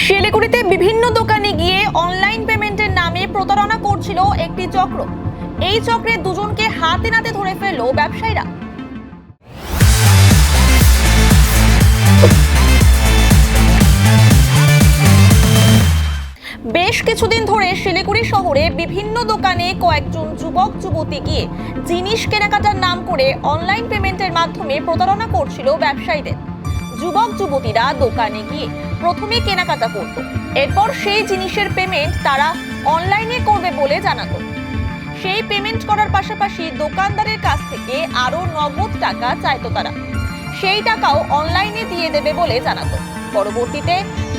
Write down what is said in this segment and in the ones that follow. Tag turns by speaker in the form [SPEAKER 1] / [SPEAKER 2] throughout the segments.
[SPEAKER 1] শিলিগুড়িতে বিভিন্ন দোকানে গিয়ে অনলাইন পেমেন্টের নামে প্রতারণা করছিল একটি চক্র। এই চক্রে দুজনকে হাতে নাতে ধরে ফেলল ব্যবসায়ীরা। বেশ কিছুদিন ধরে শিলিগুড়ি শহরে বিভিন্ন দোকানে কয়েকজন যুবক যুবতী গিয়ে জিনিস কেনাকাটার নাম করে অনলাইন পেমেন্টের মাধ্যমে প্রতারণা করছিল ব্যবসায়ীদের। যুবক যুবতীরা দোকানে গিয়ে প্রথমে কেনাকাটা করত, এরপর সেই জিনিসের পেমেন্ট তারা অনলাইনে করবে বলে জানাতো। সেই পেমেন্ট করার পাশাপাশি দোকানদারের কাছ থেকে আরো নগদ টাকা চাইতো তারা। সেই টাকাও অনলাইনে দিয়ে দেবে বলে জানাতো। পরবর্তীতে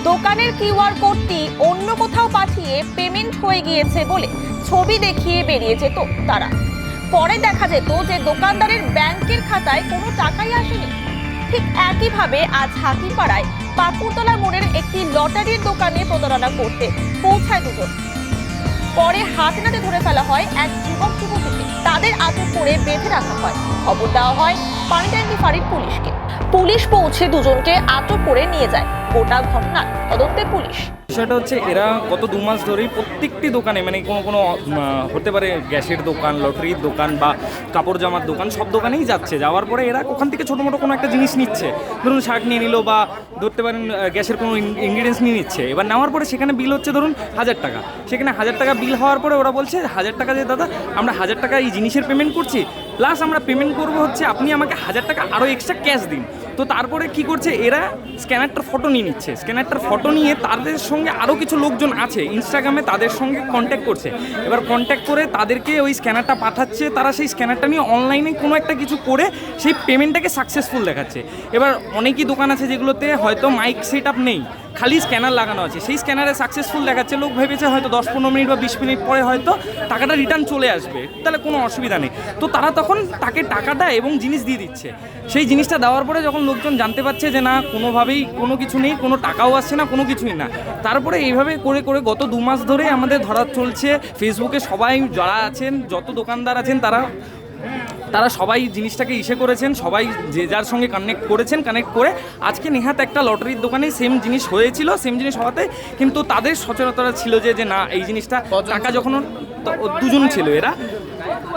[SPEAKER 1] দোকানের কিউআর কোডটি অন্য কোথাও পাঠিয়ে পেমেন্ট হয়ে গিয়েছে বলে ছবি দেখিয়ে বেরিয়ে যেত তারা। পরে দেখা যেত যে দোকানদারের ব্যাংকের খাতায় কোনো টাকাই আসেনি। ঠিক একইভাবে আজ হাতিপাড়ায় পাকুড়তলা মোড়ের একটি লটারির দোকানে প্রতারণা করতে পৌঁছায় দুজন। পরে হাতে নাতে ধরে ফেলা হয় এক যুবক যুবতীকে। তাদের আটক করে বেঁধে রাখা হয়। খবর দেওয়া হয় পানিট্যাঙ্কি ফাঁড়ির পুলিশকে। পুলিশ পৌঁছে দুজনকে আটক করে নিয়ে যায়। গোটা ঘটনার তদন্তে পুলিশ।
[SPEAKER 2] বিষয়টা হচ্ছে এরা গত 2 মাস ধরেই প্রত্যেকটি দোকানে মানে কোনো হতে পারে গ্যাসের দোকান, লটারির দোকান বা কাপড় জামার দোকান, সব দোকানেই যাচ্ছে। যাওয়ার পরে এরা ওখান থেকে ছোটো মোটো কোনো একটা জিনিস নিচ্ছে, ধরুন শার্ট নিয়ে নিল বা ধরতে পারেন গ্যাসের কোনো ইনগ্রিডিয়েন্টস নিয়ে নিচ্ছে। এবার নেওয়ার পরে সেখানে বিল হচ্ছে ধরুন 1000 টাকা। সেখানে 1000 টাকা বিল হওয়ার পরে ওরা বলছে 1000 টাকা যে দাদা আমরা 1000 টাকা এই জিনিসের পেমেন্ট করছি, প্লাস আমরা পেমেন্ট করবো হচ্ছে আপনি আমাকে 1000 টাকা আরও এক্সট্রা ক্যাশ দিন। তো তারপরে কি করছে এরা স্ক্যানারটার ফটো নিয়ে নিচ্ছে। স্ক্যানারটার ফটো নিয়ে তাদের সঙ্গে আরও কিছু লোকজন আছে ইনস্টাগ্রামে, তাদের সঙ্গে কন্ট্যাক্ট করছে। এবার কন্ট্যাক্ট করে তাদেরকে ওই স্ক্যানারটা পাঠাচ্ছে। তারা সেই স্ক্যানারটা নিয়ে অনলাইনে কোনো একটা কিছু করে সেই পেমেন্টটাকে সাকসেসফুল দেখাচ্ছে। এবার অনেকই দোকান আছে যেগুলোতে হয়তো মাইক সেট আপ নেই, খালি স্ক্যানার লাগানো আছে। সেই স্ক্যানারে সাকসেসফুল দেখাচ্ছে। লোক ভেবেছে হয়তো 10-15 মিনিট বা 20 মিনিট পরে হয়তো টাকাটা রিটার্ন চলে আসবে, তাহলে কোনো অসুবিধা নেই। তো তারা তখন তাকে টাকাটা এবং জিনিস দিয়ে দিচ্ছে। সেই জিনিসটা দেওয়ার পরে যখন লোকজন জানতে পারছে যে না কোনোভাবেই কোনো কিছু নেই, কোনো টাকাও আসছে না, কোনো কিছুই না, তারপরে এইভাবে করে করে গত 2 মাস ধরে আমাদের ধরা চলছে। ফেসবুকে সবাই যারা আছেন, যত দোকানদার আছেন তারা সবাই জিনিসটাকে করেছেন। সবাই যে যার সঙ্গে কানেক্ট করে আজকে নেহাত একটা লটারির দোকানে সেম জিনিস হয়েছিল। সেম জিনিস হওয়াতে কিন্তু তাদের সচেতনতা ছিল যে না এই জিনিসটা টাকা যখন দুজন ছিল, এরা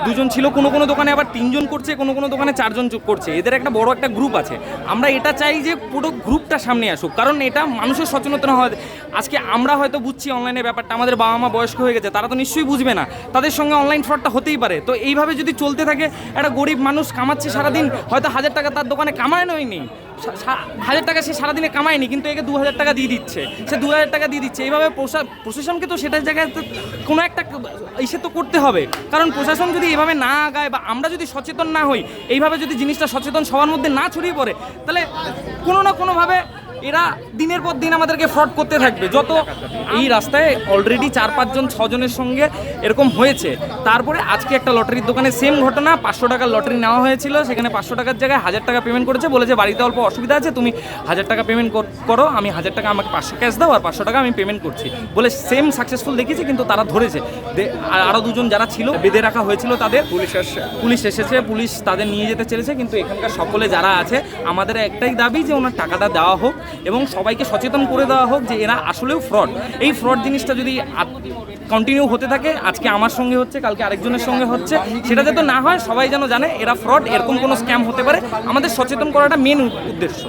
[SPEAKER 2] দুজন ছিল। কোনো দোকানে আবার 3 জন করছে, কোনো দোকানে 4 জন করছে। এদের একটা বড় একটা গ্রুপ আছে। আমরা এটা চাই যে পুরো গ্রুপটা সামনে আসুক, কারণ এটা মানুষের সচেতনতা হয়। আজকে আমরা হয়তো বুঝছি অনলাইনের ব্যাপারটা, আমাদের বাবা মা বয়স্ক হয়ে গেছে, তারা তো নিশ্চয়ই বুঝবে না। তাদের সঙ্গে অনলাইন ফ্রডটা হতেই পারে। তো এইভাবে যদি চলতে থাকে, একটা গরিব মানুষ কামাচ্ছে সারাদিন, হয়তো 1000 টাকা তার দোকানে কামানোই নেই, 1000 টাকা সে সারাদিনে কামায়নি, কিন্তু একে 2000 টাকা দিয়ে দিচ্ছে, সে 2000 টাকা দিয়ে দিচ্ছে। এইভাবে প্রশাসনকে তো সেটার জায়গায় কোনো একটা তো করতে হবে। কারণ প্রশাসন যদি এভাবে না আগায় বা আমরা যদি সচেতন না হই, এইভাবে যদি জিনিসটা সচেতন সবার মধ্যে না ছড়িয়ে পড়ে, তাহলে কোনো না কোনোভাবে এরা দিনের পর দিন আমাদেরকে ফ্রড করতে থাকবে। যত এই রাস্তায় অলরেডি 4-5 জন 6 জনের সঙ্গে এরকম হয়েছে। তারপরে আজকে একটা লটারির দোকানে সেম ঘটনা, 500 টাকার লটারি নেওয়া হয়েছিল। সেখানে 500 টাকার জায়গায় 1000 টাকা পেমেন্ট করেছে, বলেছে বাড়িতে অল্প অসুবিধা আছে, তুমি 1000 টাকা পেমেন্ট করো, আমি 1000 টাকা আমাকে 500 ক্যাশ দাও আর 500 টাকা আমি পেমেন্ট করছি বলে সেম সাকসেসফুল দেখিয়েছে। কিন্তু তারা ধরেছে। আর আরও 2 জন যারা ছিল বেঁধে রাখা হয়েছিল, তাদের পুলিশ এসেছে, পুলিশ তাদের নিয়ে যেতে চলেছে। কিন্তু এখানকার সকলে যারা আছে আমাদের একটাই দাবি যে ওনার টাকাটা দেওয়া হোক এবং সবাইকে সচেতন করে দেওয়া হোক যে এরা আসলেও ফ্রড। এই ফ্রড জিনিসটা যদি কন্টিনিউ হতে থাকে, আজকে আমার সঙ্গে হচ্ছে, কালকে আরেকজনের সঙ্গে হচ্ছে, সেটা যাতে না হয়, সবাই যেন জানে এরা ফ্রড, এরকম কোনো স্ক্যাম হতে পারে। আমাদের সচেতন করাটা মেন উদ্দেশ্য।